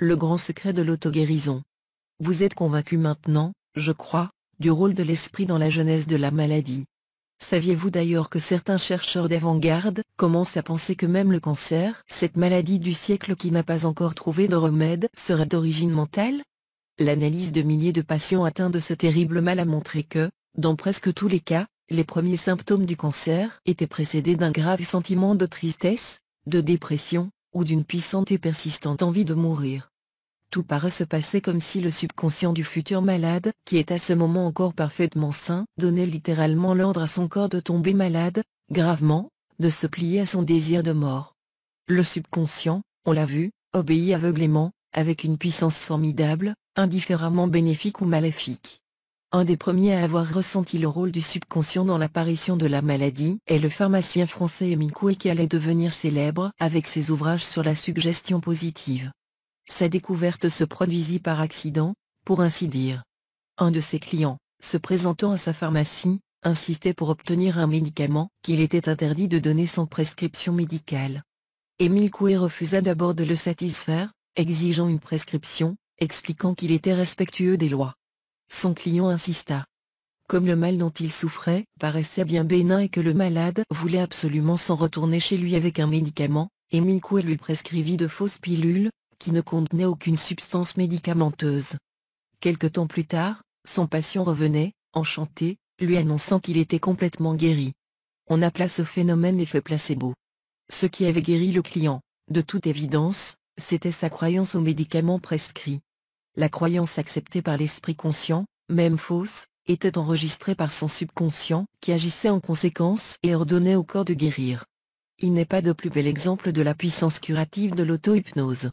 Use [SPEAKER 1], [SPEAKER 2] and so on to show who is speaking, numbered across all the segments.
[SPEAKER 1] le grand secret de l'auto-guérison. Vous êtes convaincu maintenant, je crois, du rôle de l'esprit dans la genèse de la maladie. Saviez-vous d'ailleurs que certains chercheurs d'avant-garde commencent à penser que même le cancer, cette maladie du siècle qui n'a pas encore trouvé de remède, serait d'origine mentale? L'analyse de milliers de patients atteints de ce terrible mal a montré que, dans presque tous les cas, les premiers symptômes du cancer étaient précédés d'un grave sentiment de tristesse, de dépression, ou d'une puissante et persistante envie de mourir. Tout paraît se passer comme si le subconscient du futur malade, qui est à ce moment encore parfaitement sain, donnait littéralement l'ordre à son corps de tomber malade, gravement, de se plier à son désir de mort. Le subconscient, on l'a vu, obéit aveuglément, avec une puissance formidable, indifféremment bénéfique ou maléfique. Un des premiers à avoir ressenti le rôle du subconscient dans l'apparition de la maladie est le pharmacien français Émile Coué qui allait devenir célèbre avec ses ouvrages sur la suggestion positive. Sa découverte se produisit par accident, pour ainsi dire. Un de ses clients, se présentant à sa pharmacie, insistait pour obtenir un médicament qu'il était interdit de donner sans prescription médicale. Émile Coué refusa d'abord de le satisfaire, exigeant une prescription, expliquant qu'il était respectueux des lois. Son client insista. Comme le mal dont il souffrait paraissait bien bénin et que le malade voulait absolument s'en retourner chez lui avec un médicament, Émile Coué lui prescrivit de fausses pilules, qui ne contenaient aucune substance médicamenteuse. Quelque temps plus tard, son patient revenait, enchanté, lui annonçant qu'il était complètement guéri. On appela ce phénomène l'effet placebo. Ce qui avait guéri le client, de toute évidence, c'était sa croyance aux médicaments prescrits. La croyance acceptée par l'esprit conscient, même fausse, était enregistrée par son subconscient, qui agissait en conséquence et ordonnait au corps de guérir. Il n'est pas de plus bel exemple de la puissance curative de l'auto-hypnose.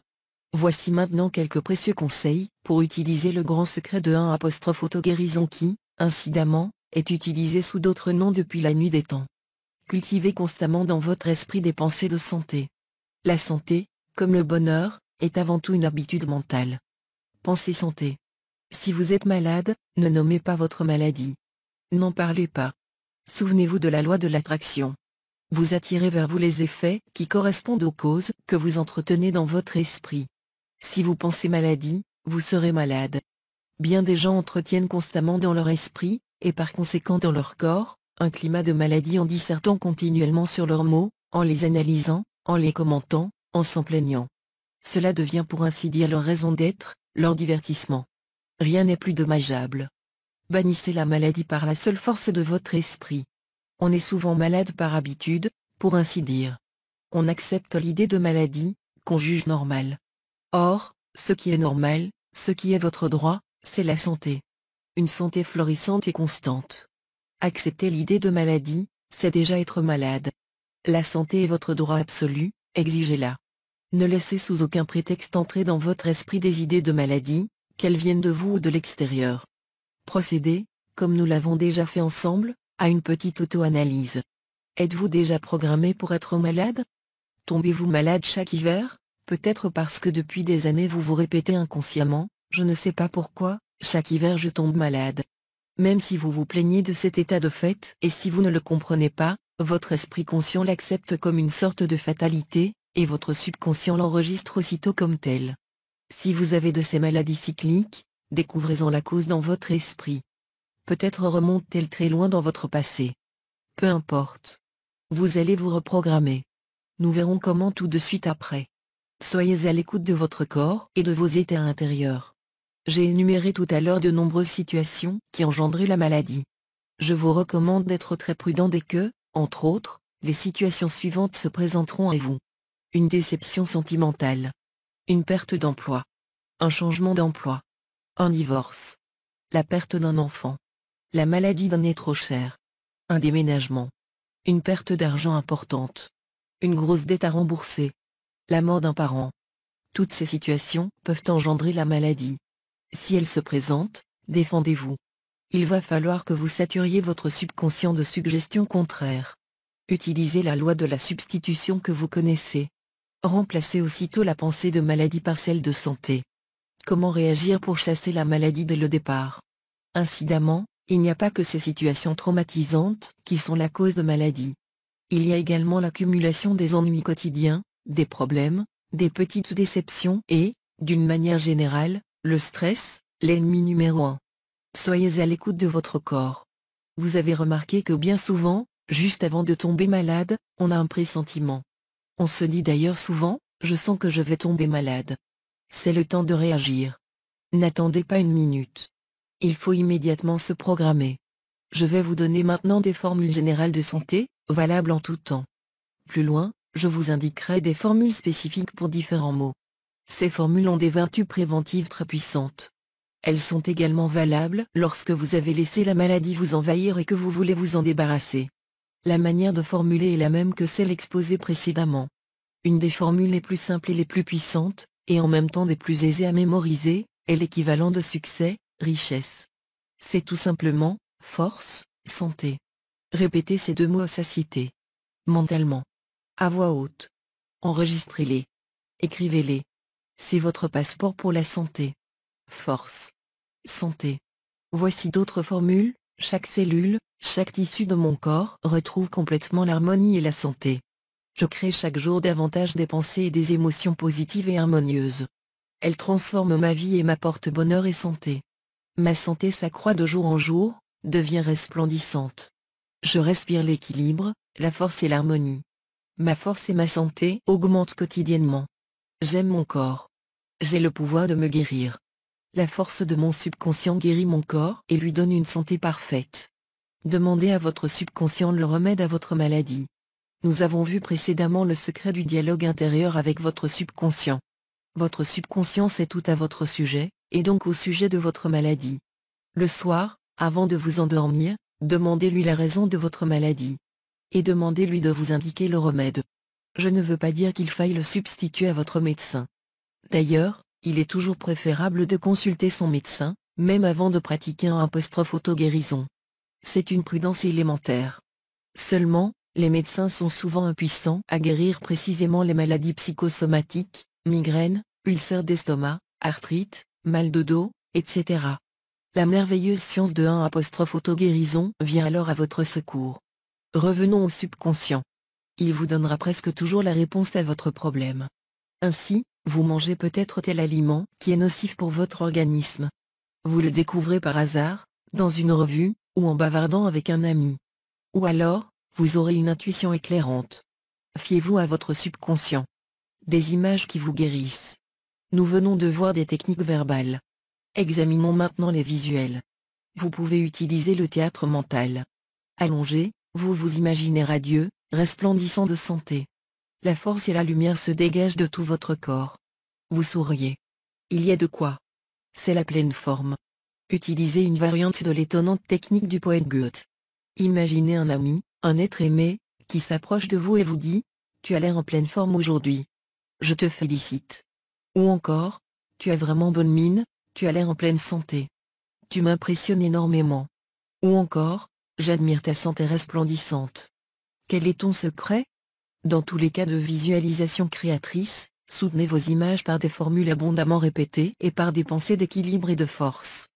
[SPEAKER 1] Voici maintenant quelques précieux conseils pour utiliser le grand secret de 1 auto-guérison qui, incidemment, est utilisé sous d'autres noms depuis la nuit des temps. Cultivez constamment dans votre esprit des pensées de santé. La santé, comme le bonheur, est avant tout une habitude mentale. Pensez santé. Si vous êtes malade, ne nommez pas votre maladie. N'en parlez pas. Souvenez-vous de la loi de l'attraction. Vous attirez vers vous les effets qui correspondent aux causes que vous entretenez dans votre esprit. Si vous pensez maladie, vous serez malade. Bien des gens entretiennent constamment dans leur esprit, et par conséquent dans leur corps, un climat de maladie en dissertant continuellement sur leurs maux, en les analysant, en les commentant, en s'en plaignant. Cela devient pour ainsi dire leur raison d'être, leur divertissement. Rien n'est plus dommageable. Bannissez la maladie par la seule force de votre esprit. On est souvent malade par habitude, pour ainsi dire. On accepte l'idée de maladie, qu'on juge normale. Or, ce qui est normal, ce qui est votre droit, c'est la santé. Une santé florissante et constante. Accepter l'idée de maladie, c'est déjà être malade. La santé est votre droit absolu, exigez-la. Ne laissez sous aucun prétexte entrer dans votre esprit des idées de maladie, qu'elles viennent de vous ou de l'extérieur. Procédez, comme nous l'avons déjà fait ensemble, à une petite auto-analyse. Êtes-vous déjà programmé pour être malade? Tombez-vous malade chaque hiver? Peut-être parce que depuis des années vous vous répétez inconsciemment, je ne sais pas pourquoi, chaque hiver je tombe malade. Même si vous vous plaignez de cet état de fait et si vous ne le comprenez pas, votre esprit conscient l'accepte comme une sorte de fatalité, et votre subconscient l'enregistre aussitôt comme tel. Si vous avez de ces maladies cycliques, découvrez-en la cause dans votre esprit. Peut-être remonte-t-elle très loin dans votre passé. Peu importe. Vous allez vous reprogrammer. Nous verrons comment tout de suite après. Soyez à l'écoute de votre corps et de vos états intérieurs. J'ai énuméré tout à l'heure de nombreuses situations qui engendraient la maladie. Je vous recommande d'être très prudent dès que, entre autres, les situations suivantes se présenteront à vous. Une déception sentimentale. Une perte d'emploi. Un changement d'emploi. Un divorce. La perte d'un enfant. La maladie d'un nez trop cher. Un déménagement. Une perte d'argent importante. Une grosse dette à rembourser. La mort d'un parent. Toutes ces situations peuvent engendrer la maladie. Si elles se présentent, défendez-vous. Il va falloir que vous saturiez votre subconscient de suggestions contraires. Utilisez la loi de la substitution que vous connaissez. Remplacez aussitôt la pensée de maladie par celle de santé. Comment réagir pour chasser la maladie dès le départ? Incidemment, il n'y a pas que ces situations traumatisantes qui sont la cause de maladie. Il y a également l'accumulation des ennuis quotidiens, des problèmes, des petites déceptions et, D'une manière générale, le stress, l'ennemi numéro 1. Soyez à l'écoute de votre corps. Vous avez remarqué que bien souvent, juste avant de tomber malade, on a un pressentiment. On se dit d'ailleurs souvent, je sens que je vais tomber malade. C'est le temps de réagir. N'attendez pas une minute. Il faut immédiatement se programmer. Je vais vous donner maintenant des formules générales de santé, valables en tout temps. Plus loin, je vous indiquerai des formules spécifiques pour différents maux. Ces formules ont des vertus préventives très puissantes. Elles sont également valables lorsque vous avez laissé la maladie vous envahir et que vous voulez vous en débarrasser. La manière de formuler est la même que celle exposée précédemment. Une des formules les plus simples et les plus puissantes, et en même temps des plus aisées à mémoriser, est l'équivalent de succès, richesse. C'est tout simplement, force, santé. Répétez ces deux mots à satiété. Mentalement. À voix haute. Enregistrez-les. Écrivez-les. C'est votre passeport pour la santé. Force. Santé. Voici d'autres formules, chaque cellule, chaque tissu de mon corps retrouve complètement l'harmonie et la santé. Je crée chaque jour davantage des pensées et des émotions positives et harmonieuses. Elles transforment ma vie et m'apportent bonheur et santé. Ma santé s'accroît de jour en jour, devient resplendissante. Je respire l'équilibre, la force et l'harmonie. Ma force et ma santé augmentent quotidiennement. J'aime mon corps. J'ai le pouvoir de me guérir. La force de mon subconscient guérit mon corps et lui donne une santé parfaite. Demandez à votre subconscient le remède à votre maladie. Nous avons vu précédemment le secret du dialogue intérieur avec votre subconscient. Votre subconscient sait tout à votre sujet, et donc au sujet de votre maladie. Le soir, avant de vous endormir, demandez-lui la raison de votre maladie. Et demandez-lui de vous indiquer le remède. Je ne veux pas dire qu'il faille le substituer à votre médecin. D'ailleurs, il est toujours préférable de consulter son médecin, même avant de pratiquer un auto-guérison. C'est une prudence élémentaire. Seulement, les médecins sont souvent impuissants à guérir précisément les maladies psychosomatiques, migraines, ulcères d'estomac, arthrite, mal de dos, etc. La merveilleuse science de auto-guérison vient alors à votre secours. Revenons au subconscient. Il vous donnera presque toujours la réponse à votre problème. Ainsi, vous mangez peut-être tel aliment qui est nocif pour votre organisme. Vous le découvrez par hasard, dans une revue, ou en bavardant avec un ami. Ou alors, vous aurez une intuition éclairante. Fiez-vous à votre subconscient. Des images qui vous guérissent. Nous venons de voir des techniques verbales. Examinons maintenant les visuels. Vous pouvez utiliser le théâtre mental. Allongé, vous vous imaginez radieux, resplendissant de santé. La force et la lumière se dégagent de tout votre corps. Vous souriez. Il y a de quoi. C'est la pleine forme. Utilisez une variante de l'étonnante technique du poète Goethe. Imaginez un ami, un être aimé, qui s'approche de vous et vous dit « Tu as l'air en pleine forme aujourd'hui. Je te félicite. » Ou encore « Tu as vraiment bonne mine, tu as l'air en pleine santé. Tu m'impressionnes énormément. » Ou encore « J'admire ta santé resplendissante. » Quel est ton secret? Dans tous les cas de visualisation créatrice, soutenez vos images par des formules abondamment répétées et par des pensées d'équilibre et de force.